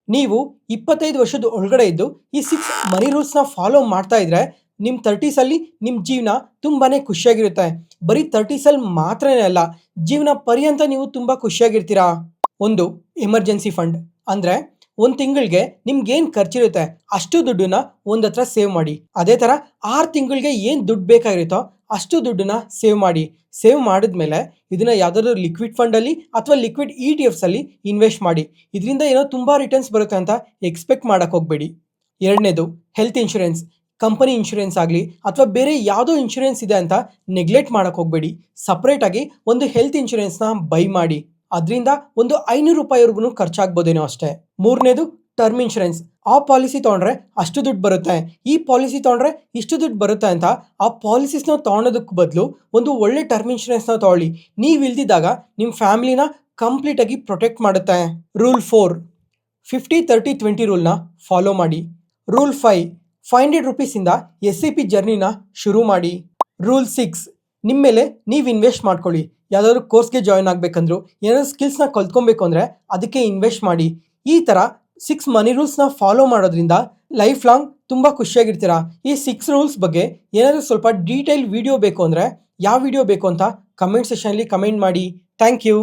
ನೀವು 25 ವರ್ಷದ ಒಳಗಡೆ ಇದ್ದು ಈ 6 ಮನಿ ರೂಲ್ಸ್‌ನ ಫಾಲೋ ಮಾಡ್ತಾ ಇದ್ರೆ ನಿಮ್ಮ 30ಸಲ್ಲಿ ನಿಮ್ಮ ಜೀವನ ತುಂಬಾನೇ ಖುಷಿಯಾಗಿರುತ್ತೆ. ಬರೀ 30ಸಲ್ಲಿ ಮಾತ್ರನೇ ಅಲ್ಲ, ಜೀವನ ಪರ್ಯಂತ ನೀವು ತುಂಬಾ ಖುಷಿಯಾಗಿರ್ತೀರಾ. ಒಂದು ಎಮರ್ಜೆನ್ಸಿ ಫಂಡ್ ಅಂದ್ರೆ ಒಂದು ತಿಂಗಳಿಗೆ ನಿಮ್ಗೇನು ಖರ್ಚಿರುತ್ತೆ ಅಷ್ಟು ದುಡ್ಡನ್ನ ಒಂದತ್ರ ಸೇವ್ ಮಾಡಿ. ಅದೇ ಥರ 6 ತಿಂಗಳಿಗೆ ಏನು ದುಡ್ಡು ಬೇಕಾಗಿರುತ್ತೋ ಅಷ್ಟು ದುಡ್ಡನ್ನ ಸೇವ್ ಮಾಡಿ. ಸೇವ್ ಮಾಡಿದ್ಮೇಲೆ ಇದನ್ನ ಯಾವುದಾದ್ರೂ ಲಿಕ್ವಿಡ್ ಫಂಡಲ್ಲಿ ಅಥವಾ ಲಿಕ್ವಿಡ್ ETFsಲ್ಲಿ ಇನ್ವೆಸ್ಟ್ ಮಾಡಿ. ಇದರಿಂದ ಏನೋ ತುಂಬ ರಿಟರ್ನ್ಸ್ ಬರುತ್ತೆ ಅಂತ ಎಕ್ಸ್ಪೆಕ್ಟ್ ಮಾಡಕ್ಕೆ ಹೋಗಬೇಡಿ. ಎರಡನೇದು ಹೆಲ್ತ್ ಇನ್ಶೂರೆನ್ಸ್. ಕಂಪನಿ ಇನ್ಶೂರೆನ್ಸ್ ಆಗಲಿ ಅಥವಾ ಬೇರೆ ಯಾವುದೋ ಇನ್ಶೂರೆನ್ಸ್ ಇದೆ ಅಂತ ನೆಗ್ಲೆಕ್ಟ್ ಮಾಡಕ್ಕೆ ಹೋಗಬೇಡಿ. ಸಪ್ರೇಟಾಗಿ ಒಂದು ಹೆಲ್ತ್ ಇನ್ಶೂರೆನ್ಸ್ನ ಬೈ ಮಾಡಿ. ಅದರಿಂದ ಒಂದು ₹500ವರೆಗೂ ಖರ್ಚಾಗ್ಬೋದೇನೋ ಅಷ್ಟೇ. ಮೂರನೇದು ಟರ್ಮ್ ಇನ್ಶೂರೆನ್ಸ್. ಆ ಪಾಲಿಸಿ ತೊಗೊಂಡ್ರೆ ಅಷ್ಟು ದುಡ್ಡು ಬರುತ್ತೆ, ಈ ಪಾಲಿಸಿ ತೊಗೊಂಡ್ರೆ ಇಷ್ಟು ದುಡ್ಡು ಬರುತ್ತೆ ಅಂತ ಆ ಪಾಲಿಸೀಸ್ನ ತೊಗೊಳೋದಕ್ಕೆ ಬದಲು ಒಂದು ಒಳ್ಳೆ ಟರ್ಮ್ ಇನ್ಶೂರೆನ್ಸ್ನ ತೊಗೊಳ್ಳಿ. ನೀವು ಇಲ್ದಿದ್ದಾಗ ನಿಮ್ಮ ಫ್ಯಾಮಿಲಿನ ಕಂಪ್ಲೀಟಾಗಿ ಪ್ರೊಟೆಕ್ಟ್ ಮಾಡುತ್ತೆ. ರೂಲ್ 4 50-30-20 ರೂಲ್ನ ಫಾಲೋ ಮಾಡಿ. ರೂಲ್ 5 ₹500 SIP ಜರ್ನಿನ ಶುರು ಮಾಡಿ. ರೂಲ್ 6 ನಿಮ್ಮ ಮೇಲೆ ನೀವು ಇನ್ವೆಸ್ಟ್ ಮಾಡ್ಕೊಳ್ಳಿ. ಯಾವುದಾದ್ರೂ ಕೋರ್ಸ್ಗೆ ಜಾಯ್ನ್ ಆಗಬೇಕಂದ್ರು, ಏನಾದರೂ ಸ್ಕಿಲ್ಸ್ನ ಕಲ್ತ್ಕೊಬೇಕು ಅಂದರೆ ಅದಕ್ಕೆ ಇನ್ವೆಸ್ಟ್ ಮಾಡಿ. ಈ ಥರ 6 ಮನಿ ರೂಲ್ಸ್ನ ಫಾಲೋ ಮಾಡೋದ್ರಿಂದ ಲೈಫ್ ಲಾಂಗ್ ತುಂಬ ಖುಷಿಯಾಗಿರ್ತೀರಾ. ಈ 6 ರೂಲ್ಸ್ ಬಗ್ಗೆ ಏನಾದರೂ ಸ್ವಲ್ಪ ಡೀಟೇಲ್ ವಿಡಿಯೋ ಬೇಕು ಅಂದರೆ ಯಾವ ವಿಡಿಯೋ ಬೇಕು ಅಂತ ಕಮೆಂಟ್ ಸೆಷನಲ್ಲಿ ಕಮೆಂಟ್ ಮಾಡಿ. Thank you.